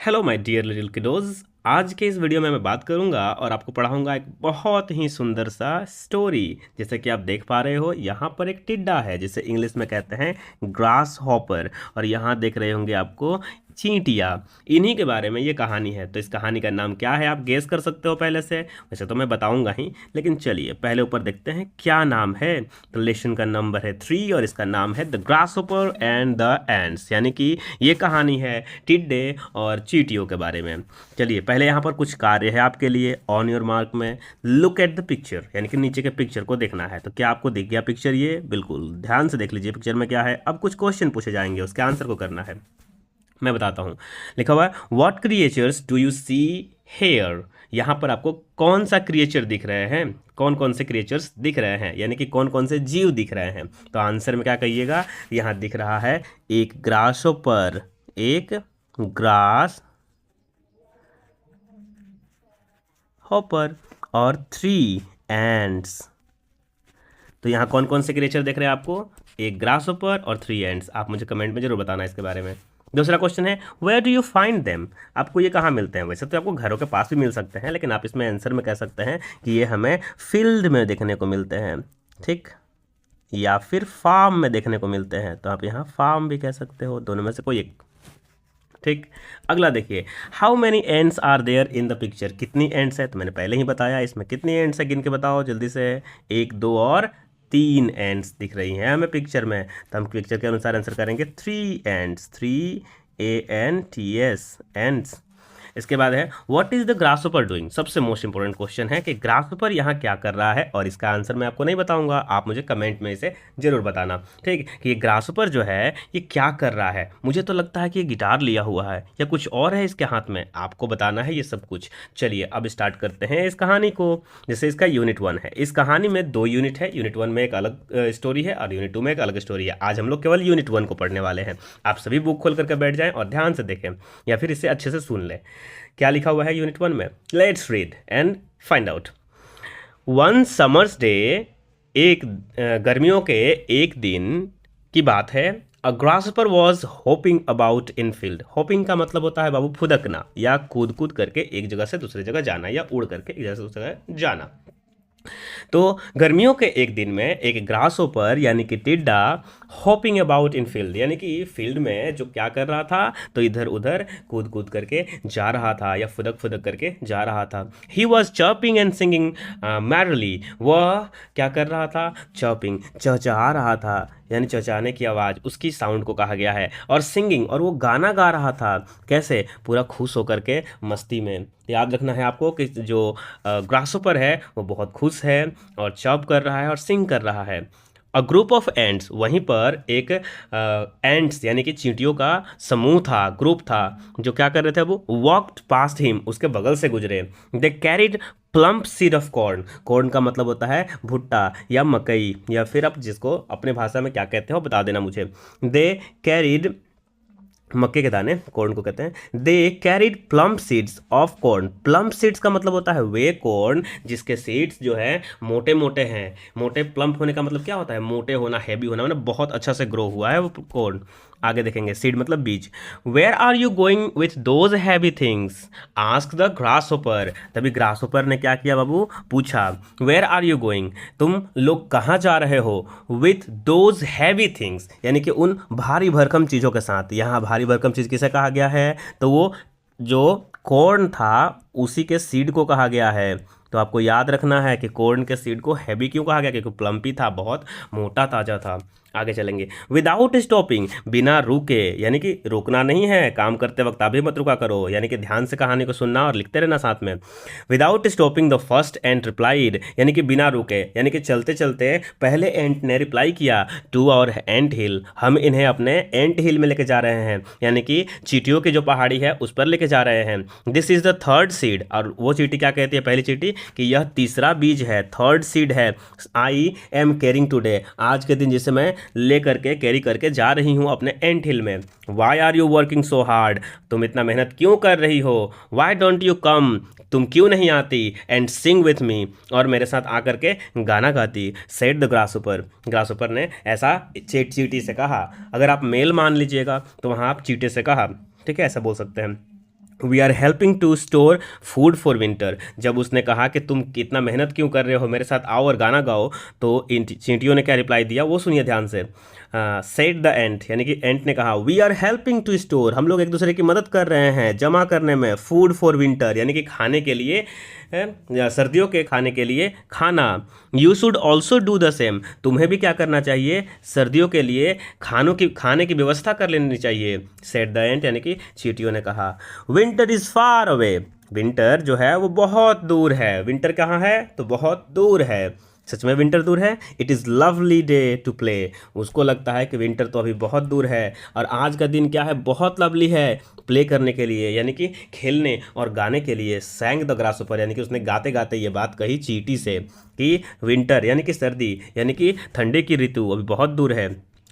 Hello my dear little kiddos. आज के इस वीडियो में मैं बात करूंगा और आपको पढ़ाऊंगा एक बहुत ही सुंदर सा स्टोरी। जैसे कि आप देख पा रहे हो, यहाँ पर एक टिड्डा है जिसे इंग्लिश में कहते हैं ग्रास हॉपर, और यहाँ देख रहे होंगे आपको चींटियाँ। इन्हीं के बारे में ये कहानी है। तो इस कहानी का नाम क्या है आप गेस कर सकते हो पहले से। वैसे तो मैं बताऊंगा ही, लेकिन चलिए पहले ऊपर देखते हैं क्या नाम है। तो लेसन का नंबर है 3 और इसका नाम है the grass hopper and the ends, यानी कि ये कहानी है टिड्डे और चींटियों के बारे में। चलिए पहले यहाँ पर कुछ कार्य है आपके लिए। ऑन योर मार्क में लुक एट द पिक्चर, यानी कि नीचे के पिक्चर को देखना है। तो क्या आपको दिख गया पिक्चर? ये बिल्कुल ध्यान से देख लीजिए पिक्चर में क्या है। अब कुछ क्वेश्चन पूछे जाएंगे, उसके आंसर को करना है। मैं बताता हूँ। लिखा हुआ है what creatures do you see here. यहाँ पर आपको कौन सा क्रिएचर दिख रहे हैं, कौन कौन से क्रिएचर्स दिख रहे हैं, यानी कि कौन कौन से जीव दिख रहे हैं। तो आंसर में क्या कहिएगा? यहाँ दिख रहा है एक ग्रासहोपर, एक ग्रास हॉपर और 3 एंड्स। तो यहाँ कौन कौन से क्रिएचर देख रहे हैं आपको? एक ग्रास हॉपर और 3 एंड्स। आप मुझे कमेंट में जरूर बताना इसके बारे में। दूसरा क्वेश्चन है where do you find them. आपको ये कहाँ मिलते हैं? वैसे तो आपको घरों के पास भी मिल सकते हैं, लेकिन आप इसमें आंसर में कह सकते हैं कि ये हमें फील्ड में देखने को मिलते हैं, ठीक, या फिर फार्म में देखने को मिलते हैं। तो आप यहाँ फार्म भी कह सकते हो, दोनों में से कोई एक, ठीक। अगला देखिए, how many ants are there in the picture. कितनी एंड्स है? तो मैंने पहले ही बताया, इसमें कितनी एंड्स है गिन के बताओ जल्दी से। 1, 2 और 3 एंड्स दिख रही हैं हमें पिक्चर में। तो हम पिक्चर के अनुसार आंसर करेंगे 3 एंड्स, 3 ANTS एंड्स। इसके बाद है what is the grasshopper doing. सबसे मोस्ट इंपॉर्टेंट क्वेश्चन है कि ग्रासहोपर यहाँ क्या कर रहा है, और इसका आंसर मैं आपको नहीं बताऊंगा, आप मुझे कमेंट में इसे जरूर बताना, ठीक। कि ये ग्रासहोपर जो है ये क्या कर रहा है। मुझे तो लगता है कि ये गिटार लिया हुआ है या कुछ और है इसके हाथ में, आपको बताना है ये सब कुछ। चलिए अब स्टार्ट करते हैं इस कहानी को। जैसे इसका यूनिट 1 है, इस कहानी में 2 यूनिट है। यूनिट 1 में एक अलग स्टोरी है और यूनिट 2 में एक अलग स्टोरी है। आज हम लोग केवल यूनिट 1 को पढ़ने वाले हैं। आप सभी बुक खोल करके बैठ जाएं और ध्यान से देखें, या फिर इसे अच्छे से सुन लें। क्या लिखा हुआ है यूनिट 1 में? Let's read and find out. One summer's day, एक गर्मियों के एक दिन की बात है। A grasshopper was hopping about in field. Hopping का मतलब होता है बाबू फुदकना, या कूद कूद करके एक जगह से दूसरी जगह जाना, या उड़ करके एक जगह से दूसरी जगह जाना। तो गर्मियों के एक दिन में एक ग्रासहॉपर यानी कि टिड्डा हॉपिंग अबाउट इन फील्ड, यानी कि फील्ड में जो क्या कर रहा था, तो इधर उधर कूद कूद करके जा रहा था या फुदक फुदक करके जा रहा था। He was chirping and singing merely. वह क्या कर रहा था? चर्पिंग, चहचहा रहा था, यानी चहचहाने की आवाज़, उसकी साउंड को कहा गया है। और सिंगिंग, और वो गाना गा रहा था। कैसे? पूरा खुश होकर के, मस्ती में। याद रखना है आपको कि जो ग्रासहॉपर है वो बहुत खुश है और चर्प कर रहा है और सिंग कर रहा है। अ ग्रुप ऑफ एंड्स, वहीं पर एक एंड्स यानी कि चींटियों का समूह था, ग्रुप था, जो क्या कर रहे थे? वो वॉक्ड पास्ट हिम, उसके बगल से गुजरे। दे carried plump seed of corn. Corn का मतलब होता है भुट्टा या मकई, या फिर आप जिसको अपने भाषा में क्या कहते हो बता देना मुझे। दे कैरिड, मक्के के दाने, कॉर्न को कहते हैं। दे carried plump seeds of corn. Plump seeds का मतलब होता है वे कॉर्न जिसके सीड्स जो है मोटे मोटे हैं। मोटे, प्लम्प होने का मतलब क्या होता है? मोटे होना, हैवी होना, मतलब बहुत अच्छा से ग्रो हुआ है वो कॉर्न। आगे देखेंगे, सीड मतलब बीज। Where are you going with those heavy things, ask the grasshopper. तभी ग्रासहॉपर ने क्या किया बाबू? पूछा। वेयर आर यू गोइंग, तुम लोग कहाँ जा रहे हो? विथ दोज हैवी थिंग्स, यानी कि उन भारी भरकम चीज़ों के साथ। यहाँ भारी भरकम चीज़ किसे कहा गया है? तो वो जो कॉर्न था उसी के सीड को कहा गया है। तो आपको याद रखना है कि कॉर्न के सीड को हैवी क्यों कहा गया? क्योंकि प्लम्पी था, बहुत मोटा ताजा था। आगे चलेंगे, विदाउट स्टॉपिंग, बिना रुके, यानी कि रुकना नहीं है, काम करते वक्त आप भी मत रुका करो, यानी कि ध्यान से कहानी को सुनना और लिखते रहना साथ में। Without stopping the first ant replied, यानी कि बिना रुके, यानी कि चलते चलते पहले एंट ने रिप्लाई किया टू आवर एंट हिल। हम इन्हें अपने एंट हिल में लेके जा रहे हैं, यानी कि चींटियों की जो पहाड़ी है उस पर लेके जा रहे हैं। This is the third seed, और वो चींटी क्या कहती है? पहली चींटी कि यह तीसरा बीज है, थर्ड सीड है। आई एम कैरिंग टूडे, आज के दिन जिसे मैं ले करके कैरी करके जा रही हूँ अपने एंट हिल में। Why are you working so hard, तुम इतना मेहनत क्यों कर रही हो? वाई डोंट यू कम, तुम क्यों नहीं आती? एंड सिंग विथ मी, और मेरे साथ आकर के गाना गाती। सेड द ग्रासहॉपर, ग्रासहॉपर ने ऐसा चींटी से कहा। अगर आप मेल मान लीजिएगा तो वहाँ आप चींटे से कहा, ठीक है, ऐसा बोल सकते हैं। We are helping to store food for winter. जब उसने कहा कि तुम कितना मेहनत क्यों कर रहे हो, मेरे साथ आओ और गाना गाओ, तो इन चींटियों ने क्या रिप्लाई दिया वो सुनिए ध्यान से। सेड द एंट, यानी कि एंट ने कहा we are helping to store, हम लोग एक दूसरे की मदद कर रहे हैं जमा करने में, फूड फॉर विंटर यानी कि खाने के लिए, या सर्दियों के खाने के लिए खाना। You should also do the same, तुम्हें भी क्या करना चाहिए, सर्दियों के लिए खाने की व्यवस्था कर लेनी चाहिए। सेड द एंट, यानी कि चींटियों ने कहा। Winter is far away, winter जो है वो बहुत दूर है। विंटर कहाँ है, तो बहुत दूर है। सच में विंटर दूर है। It is lovely day to play, उसको लगता है कि विंटर तो अभी बहुत दूर है और आज का दिन क्या है, बहुत लवली है प्ले करने के लिए, यानी कि खेलने और गाने के लिए। सैंग द ग्रासहोपर, यानी कि उसने गाते गाते ये बात कही चींटी से कि विंटर यानी कि सर्दी यानी कि ठंडे की ऋतु अभी बहुत दूर है।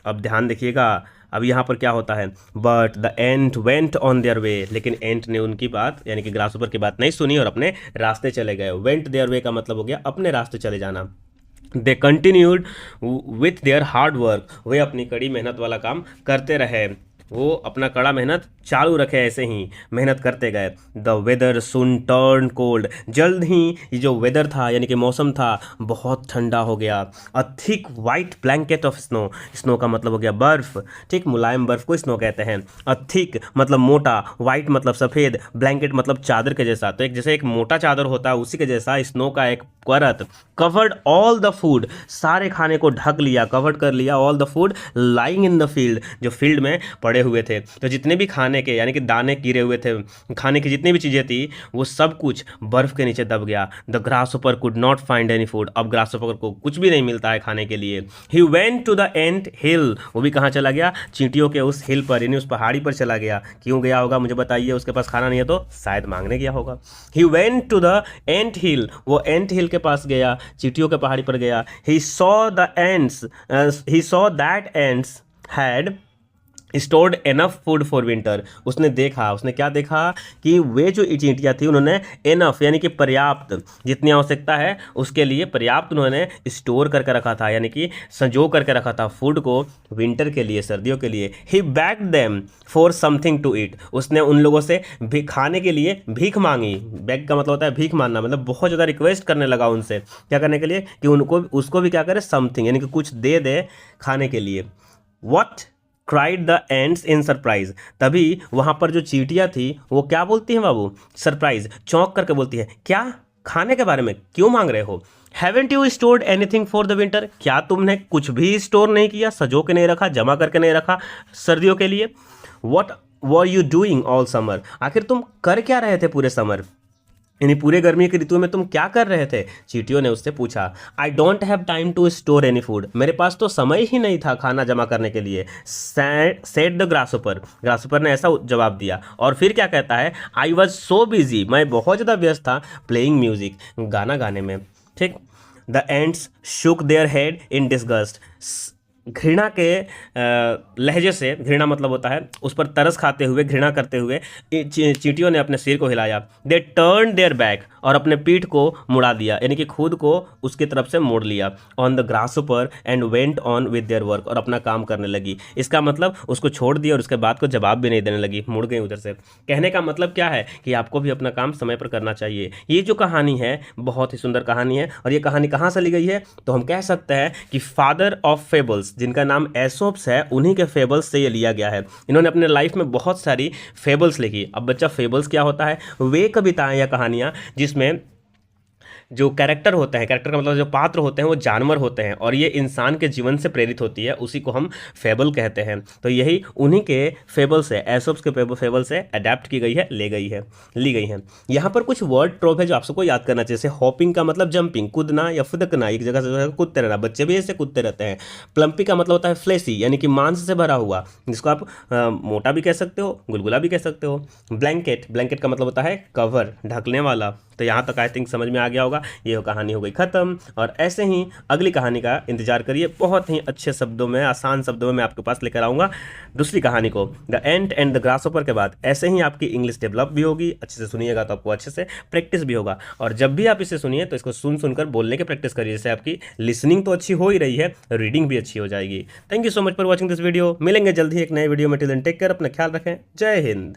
अब ध्यान देखिएगा, अब यहाँ पर क्या होता है, but the ant went on their way, लेकिन एंट ने उनकी बात यानी कि ग्रासहोपर की बात नहीं सुनी और अपने रास्ते चले गए। वेंट देयर वे का मतलब हो गया अपने रास्ते चले जाना। They continued with their hard work, वे अपनी कड़ी मेहनत वाला काम करते रहे, वो अपना कड़ा मेहनत चालू रखे, ऐसे ही मेहनत करते गए। The weather soon turn cold, जल्द ही ये जो वेदर था यानी कि मौसम था बहुत ठंडा हो गया। A thick white blanket of snow, snow का मतलब हो गया बर्फ, ठीक, मुलायम बर्फ को स्नो कहते हैं। अ थिक मतलब मोटा, वाइट मतलब सफ़ेद, ब्लैंकेट मतलब चादर के जैसा, तो एक जैसे एक मोटा चादर होता है उसी के जैसा स्नो का एक परत। कवर्ड ऑल द फूड, सारे खाने को ढक लिया, कवर्ड कर लिया, all the food lying in the field, जो फील्ड में पड़े हुए थे। तो जितने भी खाने के यानी कि दाने गिरे हुए थे, खाने की जितनी भी चीज़ें थी वो सब कुछ बर्फ़ के नीचे दब गया। The grasshopper could not find any food, अब ग्रासहोपर को कुछ भी नहीं मिलता है खाने के लिए। He went to the ant hill, वो भी कहाँ चला गया, चींटियों के उस हिल पर यानी उस पहाड़ी पर चला गया। क्यों गया होगा मुझे बताइए, उसके पास खाना नहीं है तो शायद मांगने गया होगा। ही went to the ant hill, वो एंट हिल के पास गया, चींटियों के पहाड़ी पर गया। He saw that ants had stored enough food for winter, उसने देखा, उसने क्या देखा कि वे जो चींटियाँ थी उन्होंने एनफ यानी कि पर्याप्त, जितनी आवश्यकता है उसके लिए पर्याप्त उन्होंने स्टोर करके रखा था, यानी कि संजो करके रखा था फूड को विंटर के लिए, सर्दियों के लिए। He begged them for something to eat, उसने उन लोगों से भी खाने के लिए भीख मांगी। बैग का मतलब होता है भीख मांगना, मतलब बहुत ज़्यादा रिक्वेस्ट करने लगा उनसे, क्या करने के लिए, कि उनको उसको भी क्या करे, समथिंग यानी कि कुछ दे दे खाने के लिए। What cried the ends in surprise, तभी वहाँ पर जो चींटियाँ थी वो क्या बोलती हैं बाबू, सरप्राइज, चौंक करके बोलती है, क्या खाने के बारे में क्यों मांग रहे हो। Haven't you stored anything for the winter, क्या तुमने कुछ भी स्टोर नहीं किया, सजो के नहीं रखा, जमा करके नहीं रखा सर्दियों के लिए। What were you doing all summer, आखिर तुम कर क्या रहे थे पूरे समर, यानी पूरे गर्मी की ऋतु में तुम क्या कर रहे थे। चींटियों ने उससे पूछा। I don't have time to store any food, मेरे पास तो समय ही नहीं था खाना जमा करने के लिए। सेड द ग्रासहोपर, ग्रासहोपर ने ऐसा जवाब दिया। और फिर क्या कहता है, आई वॉज सो बिजी, मैं बहुत ज़्यादा व्यस्त था प्लेइंग म्यूजिक, गाना गाने में, ठीक। The ants shook their head in disgust, घृणा के लहजे से, घृणा मतलब होता है उस पर तरस खाते हुए, घृणा करते हुए चींटियों ने अपने सिर को हिलाया। दे टर्न देयर बैक, और अपने पीठ को मुड़ा दिया, यानी कि खुद को उसकी तरफ से मोड़ लिया। On the grasshopper and went on with their work, और अपना काम करने लगी। इसका मतलब उसको छोड़ दिया और उसके बाद को जवाब भी नहीं देने लगी, मुड़ गई उधर से। कहने का मतलब क्या है कि आपको भी अपना काम समय पर करना चाहिए। ये जो कहानी है बहुत ही सुंदर कहानी है, और ये कहानी कहाँ से ली गई है, तो हम कह सकते हैं कि फादर ऑफ फेबल्स, जिनका नाम एसोप्स है, उन्हीं के फेबल्स से ये लिया गया है। इन्होंने अपने लाइफ में बहुत सारी फेबल्स लिखी। अब बच्चा, फेबल्स क्या होता है, वे कविताएं या कहानियाँ जिसमें जो कैरेक्टर होते हैं, कैरेक्टर का मतलब जो पात्र होते हैं वो जानवर होते हैं, और ये इंसान के जीवन से प्रेरित होती है, उसी को हम फेबल कहते हैं। तो यही उन्हीं के फेबल से, एसोप्स के फेबल से अडेप्ट की गई है, ली गई है। यहाँ पर कुछ वर्ड ट्रोप है जो आप सबको याद करना चाहिए। जैसे हॉपिंग का मतलब जंपिंग, कूदना या फुदकना, एक जगह से कूदते रहना, बच्चे भी ऐसे कूदते रहते हैं। प्लम्पी का मतलब होता है फ्लेसी, यानी कि मांस से भरा हुआ, जिसको आप मोटा भी कह सकते हो, गुलगुला भी कह सकते हो। ब्लैंकेट का मतलब होता है कवर, ढकने वाला। तो यहाँ तक आई थिंक समझ में आ गया होगा। ये कहानी हो गई ख़त्म, और ऐसे ही अगली कहानी का इंतजार करिए। बहुत ही अच्छे शब्दों में, आसान शब्दों में मैं आपके पास लेकर आऊँगा दूसरी कहानी को, the ant and the grasshopper के बाद। ऐसे ही आपकी इंग्लिश डेवलप भी होगी, अच्छे से सुनिएगा तो आपको अच्छे से प्रैक्टिस भी होगा। और जब भी आप इसे सुनिए तो इसको सुनकर बोलने की प्रैक्टिस करिए, जैसे आपकी लिसनिंग तो अच्छी हो ही रही है, रीडिंग भी अच्छी हो जाएगी। Thank you so much for watching this video. मिलेंगे जल्द ही एक नए वीडियो में। टिल देन टेक केयर, अपना ख्याल रखें। जय हिंद।